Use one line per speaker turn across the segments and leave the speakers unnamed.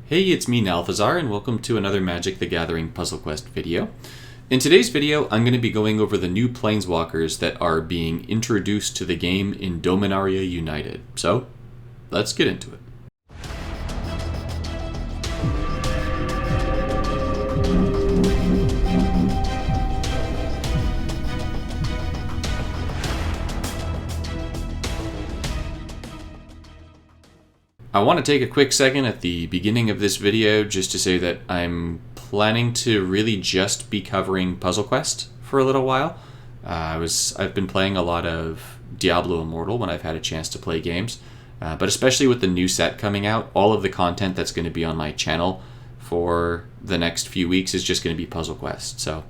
Hey, it's me, Nalthazar, and welcome to another Magic the Gathering Puzzle Quest video. In today's video, I'm going to be going over the new Planeswalkers that are being introduced to the game in Dominaria United. So, let's get into it. I want to take a quick second at the beginning of this video just to say that I'm planning to really just be covering Puzzle Quest for a little while. I've been playing a lot of Diablo Immortal when I've had a chance to play games, but especially with the new set coming out, all of the content that's going to be on my channel for the next few weeks is just going to be Puzzle Quest. So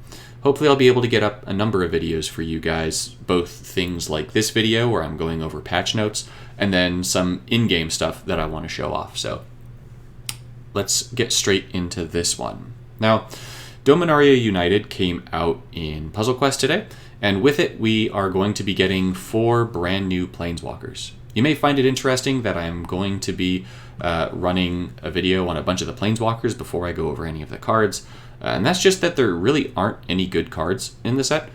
hopefully I'll be able to get up a number of videos for you guys, both things like this video where I'm going over patch notes, and then some in-game stuff that I want to show off. So let's get straight into this one. Now, Dominaria United came out in Puzzle Quest today, and with it we are going to be getting 4 brand new Planeswalkers. You may find it interesting that I'm going to be running a video on a bunch of the Planeswalkers before I go over any of the cards, and that's just that there really aren't any good cards in the set.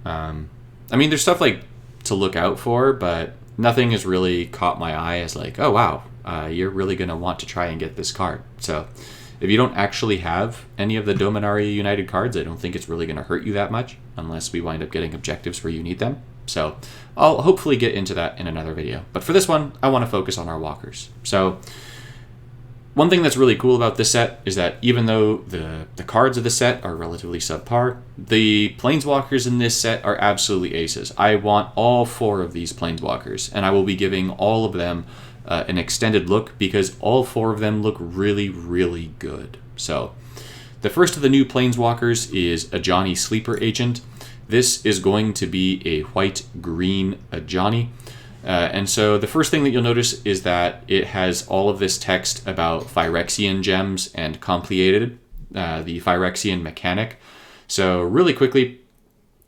I mean, there's stuff like to look out for, but nothing has really caught my eye as like, oh wow, you're really going to want to try and get this card. So if you don't actually have any of the Dominaria United cards, I don't think it's really going to hurt you that much, unless we wind up getting objectives where you need them. So I'll hopefully get into that in another video. But for this one, I want to focus on our walkers. So one thing that's really cool about this set is that even though the cards of the set are relatively subpar, the Planeswalkers in this set are absolutely aces. I want all 4 of these Planeswalkers, and I will be giving all of them an extended look because all 4 of them look really, really good. So the first of the new Planeswalkers is Ajani Sleeper Agent. This is going to be a white-green Ajani. And so the first thing that you'll notice is that it has all of this text about Phyrexian gems and Compleated, the Phyrexian mechanic. So really quickly,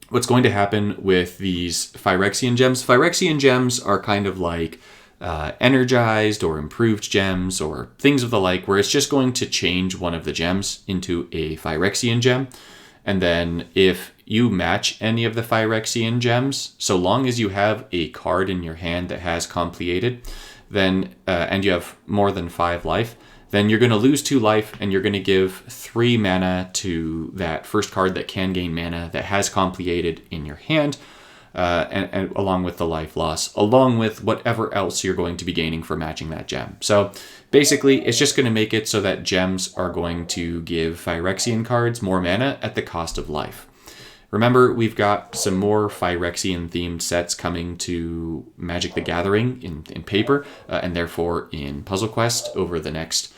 what's going to happen with these Phyrexian gems are kind of like energized or improved gems or things of the like, where it's just going to change one of the gems into a Phyrexian gem. And then if you match any of the Phyrexian gems, so long as you have a card in your hand that has Compleated, then and you have more than 5 life, then you're going to lose 2 life and you're going to give 3 mana to that first card that can gain mana that has Compleated in your hand, and along with the life loss, along with whatever else you're going to be gaining for matching that gem. So basically, it's just going to make it so that gems are going to give Phyrexian cards more mana at the cost of life. Remember, we've got some more Phyrexian-themed sets coming to Magic the Gathering in paper, and therefore in Puzzle Quest over the next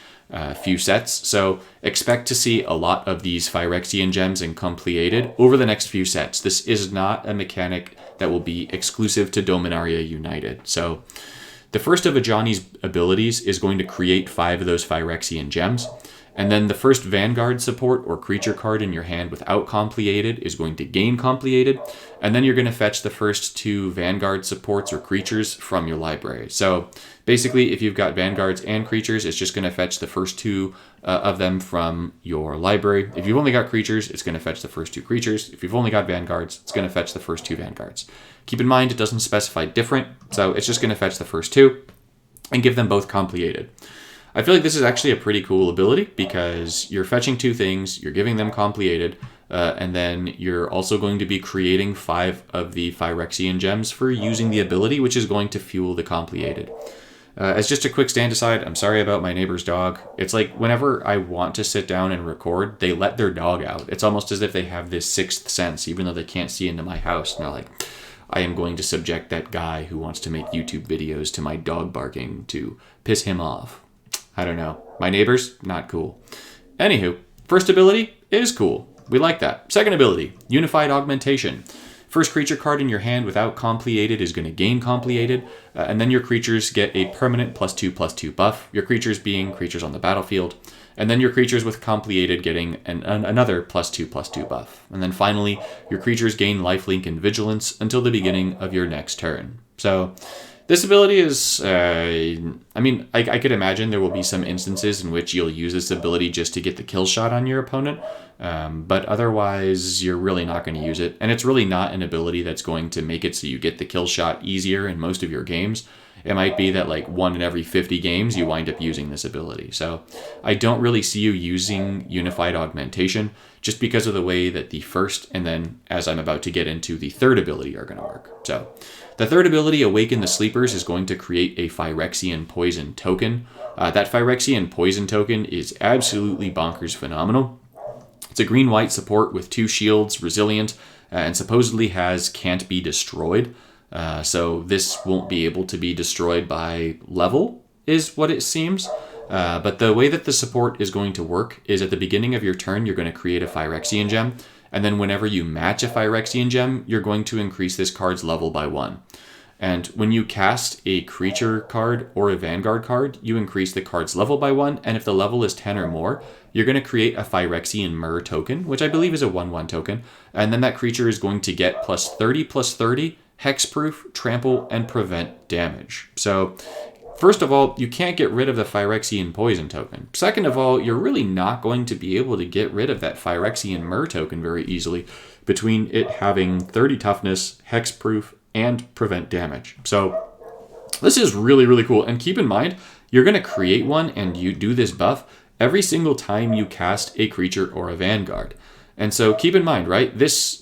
few sets. So expect to see a lot of these Phyrexian gems and Compleated over the next few sets. This is not a mechanic that will be exclusive to Dominaria United. So the first of Ajani's abilities is going to create 5 of those Phyrexian gems. And then the first Vanguard support or creature card in your hand without Compleated is going to gain Compleated. And then you're going to fetch the first 2 Vanguard supports or creatures from your library. So basically, if you've got Vanguards and creatures, it's just going to fetch the first 2 of them from your library. If you've only got creatures, it's going to fetch the first 2 creatures. If you've only got Vanguards, it's going to fetch the first 2 Vanguards. Keep in mind, it doesn't specify different, so it's just going to fetch the first 2 and give them both Compleated. I feel like this is actually a pretty cool ability because you're fetching 2 things, you're giving them Compleated, and then you're also going to be creating 5 of the Phyrexian gems for using the ability, which is going to fuel the Compleated. As just a quick stand aside, I'm sorry about my neighbor's dog. It's like whenever I want to sit down and record, they let their dog out. It's almost as if they have this 6th sense, even though they can't see into my house. And they're like, I am going to subject that guy who wants to make YouTube videos to my dog barking to piss him off. I don't know. My neighbors, not cool. Anywho, first ability is cool. We like that. Second ability, Unified Augmentation. First creature card in your hand without Compleated is going to gain Compleated, and then your creatures get a permanent +2/+2 buff, your creatures being creatures on the battlefield, and then your creatures with Compleated getting another +2/+2 buff. And then finally, your creatures gain lifelink and vigilance until the beginning of your next turn. So This ability is, I mean, I could imagine there will be some instances in which you'll use this ability just to get the kill shot on your opponent, but otherwise you're really not going to use it. And it's really not an ability that's going to make it so you get the kill shot easier in most of your games. It might be that like 1 in every 50 games you wind up using this ability. So I don't really see you using Unified Augmentation just because of the way that the first and then, as I'm about to get into, the third ability are going to work. So the third ability, Awaken the Sleepers, is going to create a Phyrexian Poison token. That Phyrexian Poison token is absolutely bonkers phenomenal. It's a green-white support with 2 shields, resilient, and supposedly has Can't Be Destroyed. So this won't be able to be destroyed by level, is what it seems. But the way that the support is going to work is at the beginning of your turn, you're going to create a Phyrexian gem. And then whenever you match a Phyrexian gem, you're going to increase this card's level by 1. And when you cast a creature card or a Vanguard card, you increase the card's level by 1. And if the level is 10 or more, you're going to create a Phyrexian Myr token, which I believe is a 1/1 token. And then that creature is going to get +30/+30, hexproof, trample, and prevent damage. So first of all, you can't get rid of the Phyrexian Poison token. Second of all, you're really not going to be able to get rid of that Phyrexian Myr token very easily between it having 30 toughness, hexproof, and prevent damage. So this is really, really cool. And keep in mind, you're going to create one and you do this buff every single time you cast a creature or a Vanguard. And so keep in mind, right, this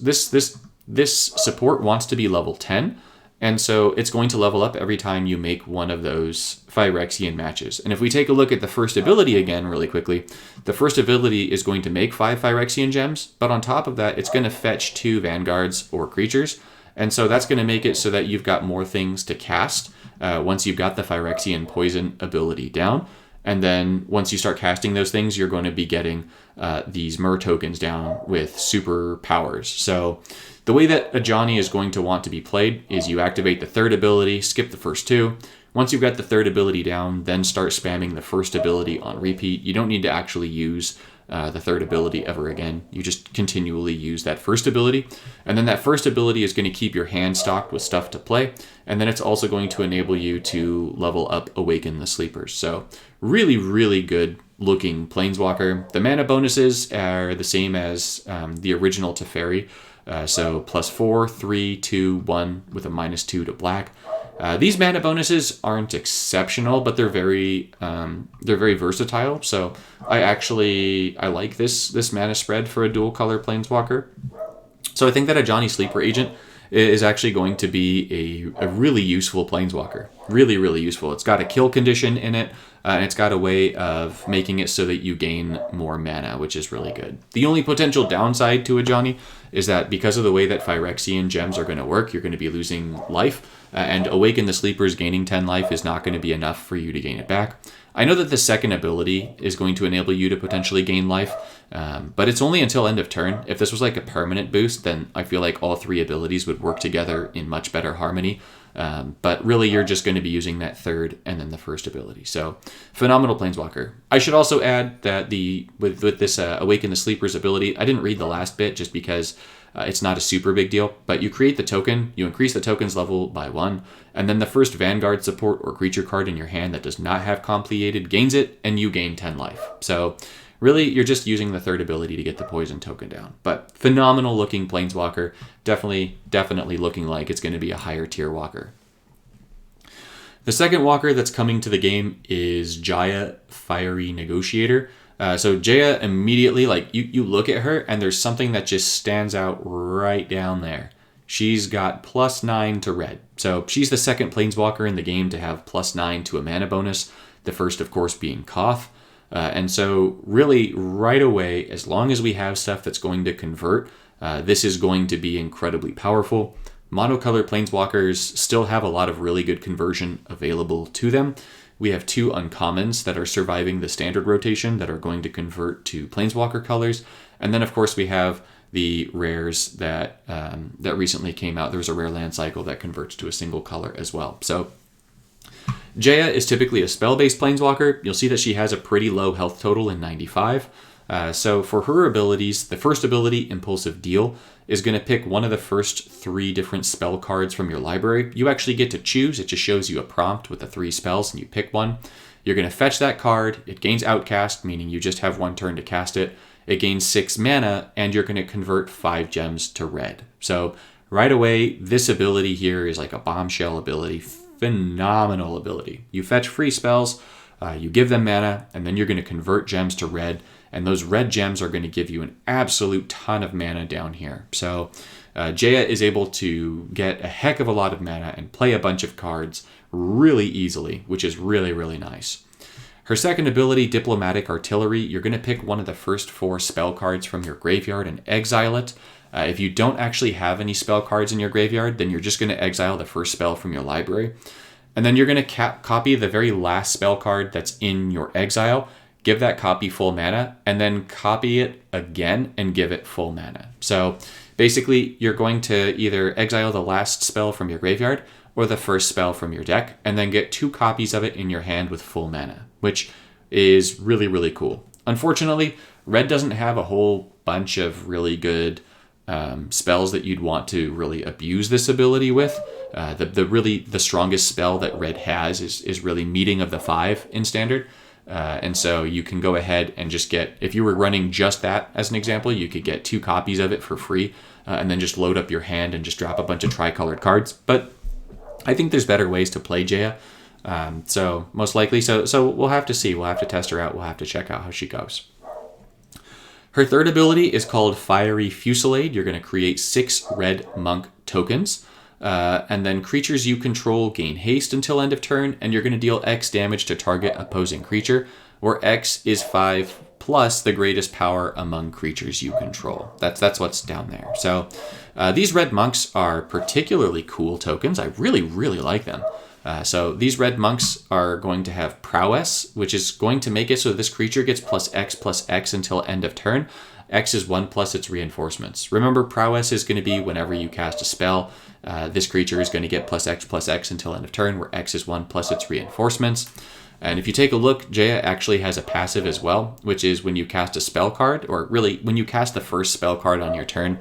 support wants to be level 10. And so it's going to level up every time you make one of those Phyrexian matches. And if we take a look at the first ability again really quickly, the first ability is going to make 5 Phyrexian gems, but on top of that, it's going to fetch 2 Vanguards or creatures. And so that's going to make it so that you've got more things to cast once you've got the Phyrexian Poison ability down. And then once you start casting those things, you're going to be getting these Myr tokens down with super powers. So the way that Ajani is going to want to be played is you activate the third ability, skip the first 2. Once you've got the third ability down, then start spamming the first ability on repeat. You don't need to actually use the third ability ever again. You just continually use that first ability. And then that first ability is going to keep your hand stocked with stuff to play. And then it's also going to enable you to level up Awaken the Sleepers. So really, really good looking Planeswalker. The mana bonuses are the same as the original Teferi. So +4, 3, 2, 1 with a -2 to black. These mana bonuses aren't exceptional, but they're very versatile. So I like this mana spread for a dual color Planeswalker. So I think that Ajani Sleeper Agent is actually going to be a really useful Planeswalker. Really, really useful. It's got a kill condition in it, and it's got a way of making it so that you gain more mana, which is really good. The only potential downside to Ajani is that because of the way that Phyrexian gems are going to work, you're going to be losing life, and Awaken the Sleepers gaining 10 life is not going to be enough for you to gain it back. I know that the second ability is going to enable you to potentially gain life, but it's only until end of turn. If this was like a permanent boost, then I feel like all 3 abilities would work together in much better harmony. But really, you're just going to be using that third and then the first ability. So, phenomenal Planeswalker. I should also add that with this Awaken the Sleepers ability, I didn't read the last bit just because it's not a super big deal. But you create the token, you increase the token's level by 1, and then the first Vanguard support or creature card in your hand that does not have Compleated gains it, and you gain 10 life. So, really, you're just using the third ability to get the poison token down. But phenomenal looking Planeswalker. Definitely looking like it's going to be a higher tier walker. The second walker that's coming to the game is Jaya, Fiery Negotiator. So Jaya immediately, like, you look at her and there's something that just stands out right down there. She's got +9 to red. So she's the second Planeswalker in the game to have +9 to a mana bonus. The first, of course, being Koth. And so really right away, as long as we have stuff that's going to convert, this is going to be incredibly powerful. Monocolor Planeswalkers still have a lot of really good conversion available to them. We have 2 uncommons that are surviving the standard rotation that are going to convert to Planeswalker colors. And then, of course, we have the rares that recently came out. There was a rare land cycle that converts to a single color as well. So Jaya is typically a spell-based Planeswalker. You'll see that she has a pretty low health total in 95. So for her abilities, the first ability, Impulsive Deal, is going to pick one of the first 3 different spell cards from your library. You actually get to choose. It just shows you a prompt with the 3 spells, and you pick one. You're going to fetch that card. It gains Outcast, meaning you just have 1 turn to cast it. It gains 6 mana, and you're going to convert 5 gems to red. So right away, this ability here is like a bombshell ability. Phenomenal ability. You fetch free spells, you give them mana, and then you're going to convert gems to red. And those red gems are going to give you an absolute ton of mana down here. So Jaya is able to get a heck of a lot of mana and play a bunch of cards really easily, which is really, really nice. Her second ability, Diplomatic Artillery, you're going to pick one of the first 4 spell cards from your graveyard and exile it. If you don't actually have any spell cards in your graveyard, then you're just going to exile the first spell from your library. And then you're going to copy the very last spell card that's in your exile, give that copy full mana, and then copy it again and give it full mana. So basically, you're going to either exile the last spell from your graveyard or the first spell from your deck, and then get 2 copies of it in your hand with full mana, which is really, really cool. Unfortunately, red doesn't have a whole bunch of really good spells that you'd want to really abuse this ability with. The strongest spell that red has is really Meeting of the 5 in Standard. And so you can go ahead and just get, if you were running just that as an example, you could get 2 copies of it for free, and then just load up your hand and just drop a bunch of tricolored cards. But I think there's better ways to play Jaya. So most likely, so we'll have to see. We'll have to test her out. We'll have to check out how she goes. Her third ability is called Fiery Fusillade. You're going to create 6 red monk tokens. And then creatures you control gain haste until end of turn, and you're going to deal X damage to target opposing creature, where X is 5 plus the greatest power among creatures you control. That's what's down there. So these red monks are particularly cool tokens. I really, really like them. So these red monks are going to have Prowess, which is going to make it so this creature gets plus X until end of turn. X is 1 plus its reinforcements. Remember, Prowess is going to be whenever you cast a spell, this creature is going to get plus X until end of turn, where X is 1 plus its reinforcements. And if you take a look, Jaya actually has a passive as well, which is when you cast a spell card, or really when you cast the first spell card on your turn,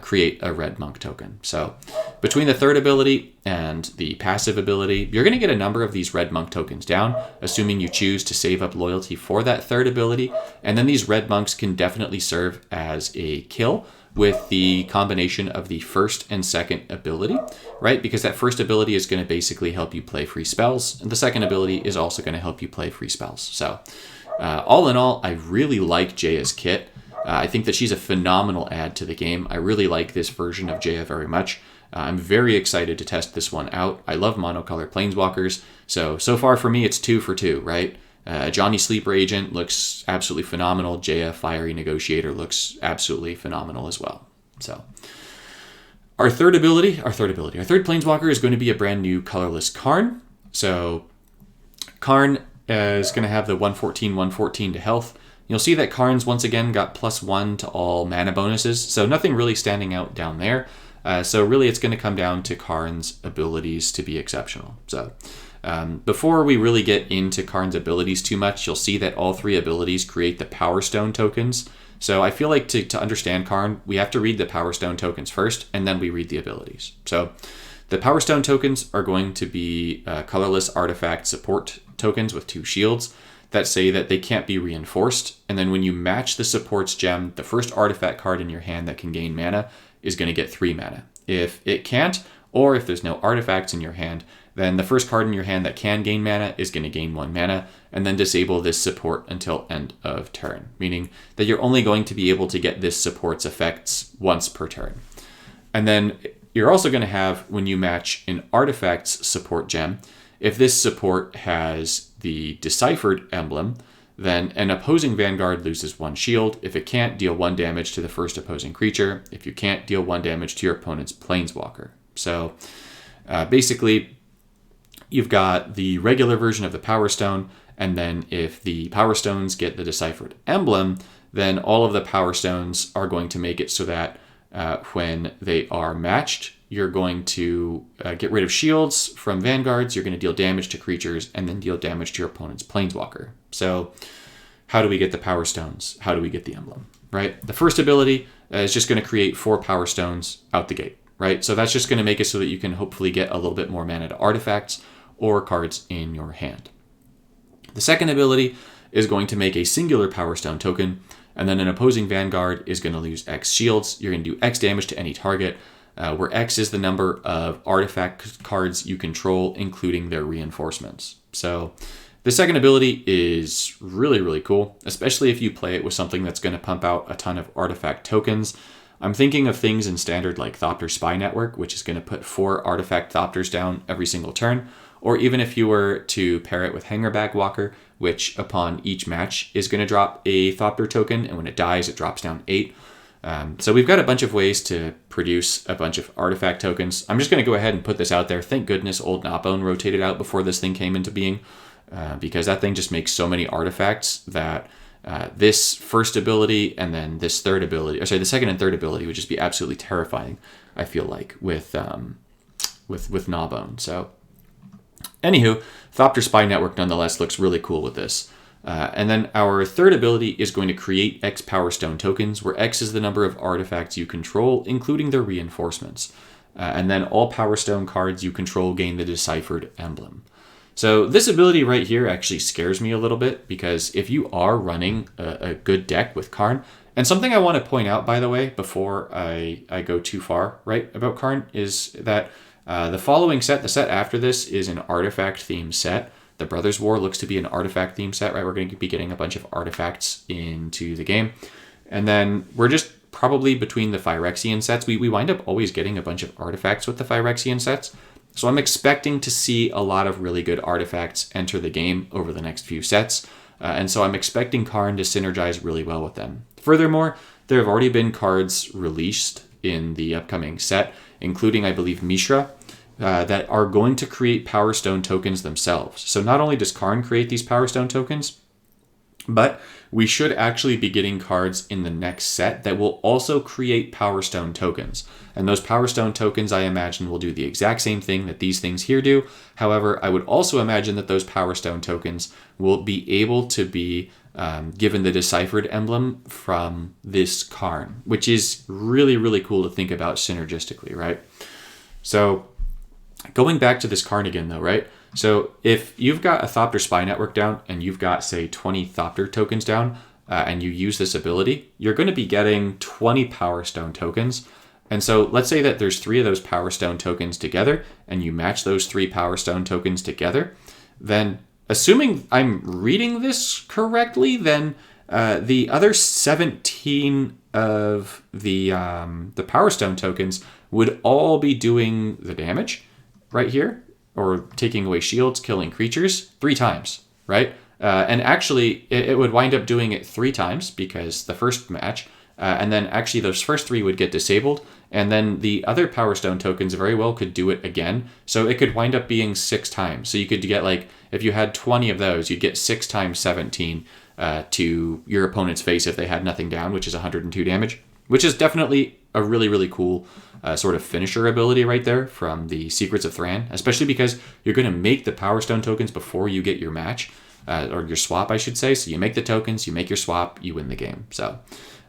create a red monk token. So between the third ability and the passive ability, you're going to get a number of these red monk tokens down, assuming you choose to save up loyalty for that third ability. And then these red monks can definitely serve as a kill with the combination of the first and second ability, right? Because that first ability is going to basically help you play free spells, and the second ability is also going to help you play free spells. So all in all, I really like Jaya's kit. I think that she's a phenomenal add to the game. I really like this version of Jaya very much. I'm very excited to test this one out. I love monocolored Planeswalkers, so far for me it's 2 for 2, right? Ajani Sleeper Agent looks absolutely phenomenal. Jaya Fiery Negotiator looks absolutely phenomenal as well. So our third Planeswalker is going to be a brand new colorless Karn. So Karn is going to have the 114 to health. You'll see that Karn's once again got +1 to all mana bonuses, so nothing really standing out down there. So really it's going to come down to Karn's abilities to be exceptional. So before we really get into Karn's abilities too much, you'll see that all 3 abilities create the Power Stone tokens. So I feel like to understand Karn, we have to read the Power Stone tokens first, and then we read the abilities. So the Power Stone tokens are going to be colorless artifact support tokens with 2 shields that say that they can't be reinforced. And then when you match the support's gem, the first artifact card in your hand that can gain mana is going to get 3 mana. If it can't, or if there's no artifacts in your hand, then the first card in your hand that can gain mana is going to gain 1 mana, and then disable this support until end of turn, meaning that you're only going to be able to get this support's effects once per turn. And then you're also going to have, when you match an artifact's support gem, if this support has the Deciphered emblem, then an opposing Vanguard loses 1 shield. If it can't, deal 1 damage to the first opposing creature. If you can't, deal 1 damage to your opponent's Planeswalker. So basically, you've got the regular version of the Power Stone, and then if the Power Stones get the Deciphered emblem, then all of the Power Stones are going to make it so that when they are matched, you're going to get rid of shields from Vanguards, you're going to deal damage to creatures, and then deal damage to your opponent's Planeswalker. So how do we get the Power Stones? How do we get the emblem, right? The first ability is just going to create 4 Power Stones out the gate, right? So that's just going to make it so that you can hopefully get a little bit more mana to artifacts or cards in your hand. The second ability is going to make a singular Power Stone token, and then an opposing Vanguard is going to lose X shields. You're going to do X damage to any target, where X is the number of artifact cards you control, including their reinforcements. So the second ability is really, really cool, especially if you play it with something that's going to pump out a ton of artifact tokens. I'm thinking of things in standard like Thopter Spy Network, which is going to put 4 artifact Thopters down every single turn, or even if you were to pair it with Hangerbag Walker, which upon each match is going to drop a Thopter token, and when it dies, it drops down 8. So we've got a bunch of ways to produce a bunch of artifact tokens. I'm just going to go ahead and put this out there. Thank goodness old Notbone rotated out before this thing came into being, because that thing just makes so many artifacts that this first ability and then this third ability, the second and third ability would just be absolutely terrifying, I feel like, with Gnawbone. So anywho, Thopter Spy Network nonetheless looks really cool with this. And then our third ability is going to create X Power Stone tokens, where X is the number of artifacts you control, including their reinforcements. And then all Power Stone cards you control gain the Deciphered Emblem. So this ability right here actually scares me a little bit, because if you are running a good deck with Karn, and something I want to point out, by the way, before I go too far, right, about Karn, is that the following set, the set after this, is an artifact-themed set. The Brothers War looks to be an artifact-themed set, right? We're going to be getting a bunch of artifacts into the game. And then we're just probably between the Phyrexian sets. We wind up always getting a bunch of artifacts with the Phyrexian sets. So I'm expecting to see a lot of really good artifacts enter the game over the next few sets. And so I'm expecting Karn to synergize really well with them. Furthermore, there have already been cards released in the upcoming set, including, I believe, Mishra, that are going to create Power Stone tokens themselves. So not only does Karn create these Power Stone tokens, but we should actually be getting cards in the next set that will also create Power Stone tokens. And those Power Stone tokens, I imagine, will do the exact same thing that these things here do. However, I would also imagine that those Power Stone tokens will be able to be given the Deciphered Emblem from this Karn, which is really, really cool to think about synergistically, right? So going back to this Karn again, though, right? So if you've got a Thopter Spy Network down and you've got, say, 20 Thopter tokens down, and you use this ability, you're going to be getting 20 Power Stone tokens. And so let's say that there's 3 of those Power Stone tokens together, and you match those 3 Power Stone tokens together, then, assuming I'm reading this correctly, then the other 17 of the Power Stone tokens would all be doing the damage right here, or taking away shields, killing creatures 3 times, right? And actually, it would wind up doing it 3 times, because the first match, and then actually those first 3 would get disabled, and then the other Power Stone tokens very well could do it again. So it could wind up being 6 times. So you could get, like, if you had 20 of those, you'd get 6 times 17 to your opponent's face if they had nothing down, which is 102 damage, which is definitely a really, really cool sort of finisher ability right there from the Secrets of Thran, especially because you're going to make the Power Stone tokens before you get your match, or your swap, I should say. So you make the tokens, you make your swap, you win the game. So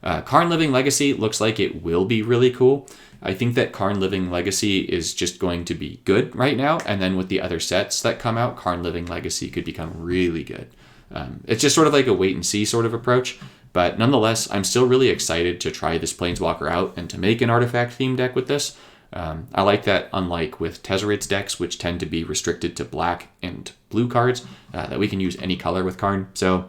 Karn Living Legacy looks like it will be really cool. I think that Karn Living Legacy is just going to be good right now, and then with the other sets that come out, Karn Living Legacy could become really good. It's just sort of like a wait and see sort of approach. But nonetheless, I'm still really excited to try this Planeswalker out and to make an artifact-themed deck with this. I like that, unlike with Tezzerit's decks, which tend to be restricted to black and blue cards, that we can use any color with Karn. So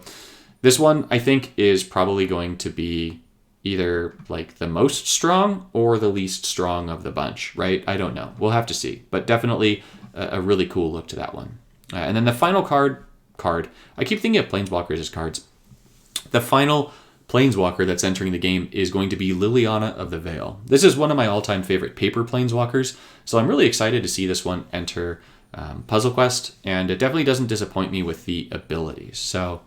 this one, I think, is probably going to be either like the most strong or the least strong of the bunch, right? I don't know. We'll have to see. But definitely a really cool look to that one. And then the final card, I keep thinking of Planeswalkers as cards. The final Planeswalker that's entering the game is going to be Liliana of the Veil. This is one of my all-time favorite paper Planeswalkers, so I'm really excited to see this one enter Puzzle Quest, and it definitely doesn't disappoint me with the abilities. So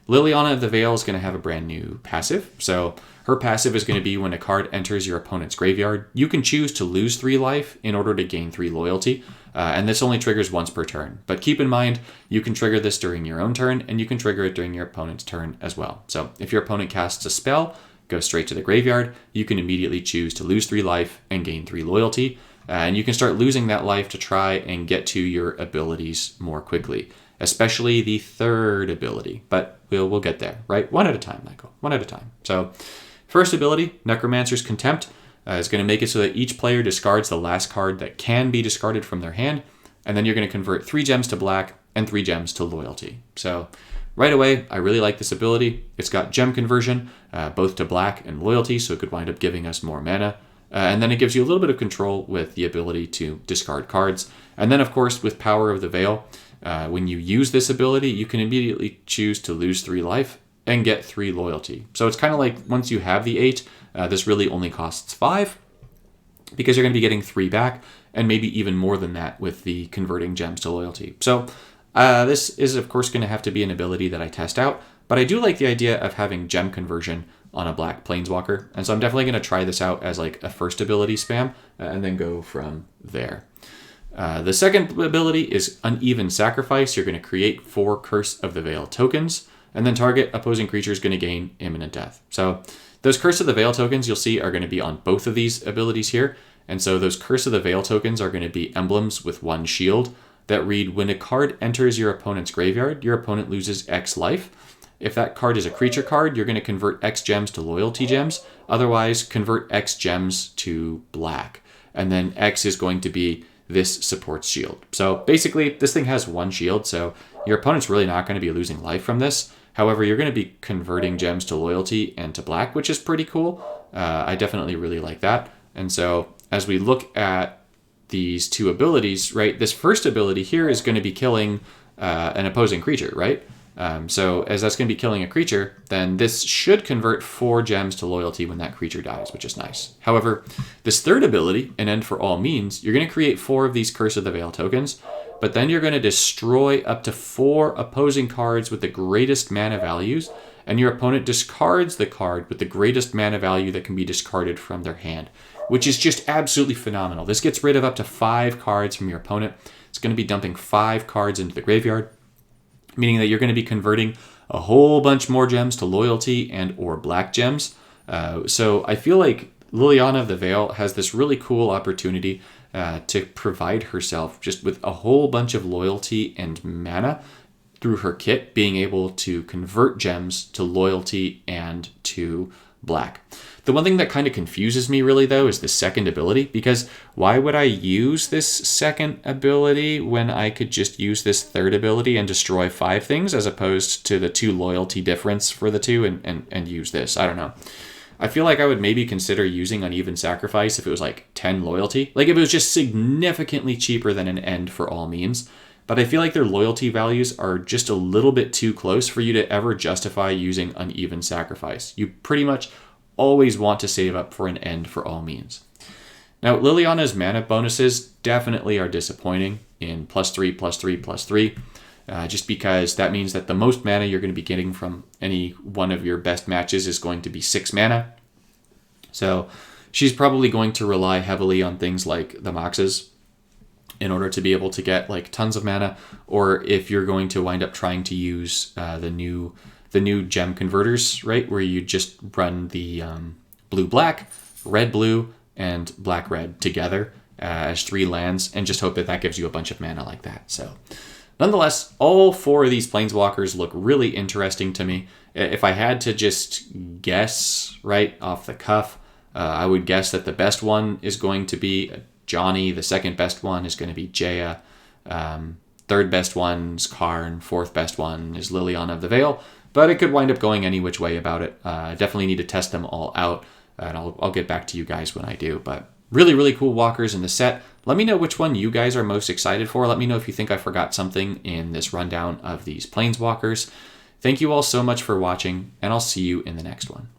Liliana of the Veil is going to have a brand new passive. So her passive is going to be when a card enters your opponent's graveyard, you can choose to lose 3 life in order to gain 3 loyalty. And this only triggers once per turn. But keep in mind, you can trigger this during your own turn, and you can trigger it during your opponent's turn as well. So if your opponent casts a spell, goes straight to the graveyard, you can immediately choose to lose 3 life and gain 3 loyalty. And you can start losing that life to try and get to your abilities more quickly, especially the 3rd ability. But we'll get there, right? One at a time, Michael. One at a time. So first ability, Necromancer's Contempt, is going to make it so that each player discards the last card that can be discarded from their hand, and then you're going to convert 3 gems to black and 3 gems to loyalty. So right away, I really like this ability. It's got gem conversion, both to black and loyalty, so it could wind up giving us more mana. And then it gives you a little bit of control with the ability to discard cards. And then, of course, with Power of the Veil, when you use this ability, you can immediately choose to lose 3 life and get 3 loyalty. So it's kind of like once you have the 8, this really only costs 5 because you're going to be getting 3 back, and maybe even more than that with the converting gems to loyalty. So this is, of course, going to have to be an ability that I test out, but I do like the idea of having gem conversion on a black Planeswalker, and so I'm definitely going to try this out as like a first ability spam, and then go from there. The second ability is Uneven Sacrifice. You're going to create 4 Curse of the Veil tokens, and then target opposing creature is going to gain imminent death. So those Curse of the Veil tokens you'll see are going to be on both of these abilities here, and so those Curse of the Veil tokens are going to be emblems with 1 shield that read, when a card enters your opponent's graveyard, your opponent loses X life. If that card is a creature card, you're going to convert X gems to loyalty gems. Otherwise, convert X gems to black. And then X is going to be this supports shield. So basically, this thing has 1 shield, so your opponent's really not going to be losing life from this. However, you're going to be converting gems to loyalty and to black, which is pretty cool. I definitely really like that. And so as we look at these 2 abilities, right, this first ability here is going to be killing an opposing creature, right? So as that's going to be killing a creature, then this should convert 4 gems to loyalty when that creature dies, which is nice. However, this third ability, An End for All Means, you're going to create 4 of these Curse of the Veil tokens, but then you're going to destroy up to 4 opposing cards with the greatest mana values, and your opponent discards the card with the greatest mana value that can be discarded from their hand, which is just absolutely phenomenal. This gets rid of up to 5 cards from your opponent. It's going to be dumping 5 cards into the graveyard, meaning that you're going to be converting a whole bunch more gems to loyalty and or black gems. So I feel like Liliana of the Veil has this really cool opportunity to provide herself just with a whole bunch of loyalty and mana through her kit, being able to convert gems to loyalty and to black. The one thing that kind of confuses me really, though, is the second ability, because why would I use this second ability when I could just use this third ability and destroy 5 things as opposed to the 2 loyalty difference for the 2 and use this? I don't know. I feel like I would maybe consider using Uneven Sacrifice if it was like 10 loyalty. Like if it was just significantly cheaper than An End for All Means. But I feel like their loyalty values are just a little bit too close for you to ever justify using Uneven Sacrifice. You pretty much always want to save up for An End for All Means. Now, Liliana's mana bonuses definitely are disappointing in +3, +3, +3, just because that means that the most mana you're going to be getting from any one of your best matches is going to be 6 mana. So she's probably going to rely heavily on things like the Moxes in order to be able to get like tons of mana, or if you're going to wind up trying to use the new gem converters, right, where you just run the blue-black, red-blue, and black-red together as 3 lands, and just hope that that gives you a bunch of mana like that. So nonetheless, all 4 of these Planeswalkers look really interesting to me. If I had to just guess right off the cuff, I would guess that the best one is going to be Ajani, the second best one is going to be Jaya, third best one's Karn, fourth best one is Liliana of the Veil, but it could wind up going any which way about it. I definitely need to test them all out, and I'll get back to you guys when I do. But really, really cool walkers in the set. Let me know which one you guys are most excited for. Let me know if you think I forgot something in this rundown of these Planeswalkers. Thank you all so much for watching, and I'll see you in the next one.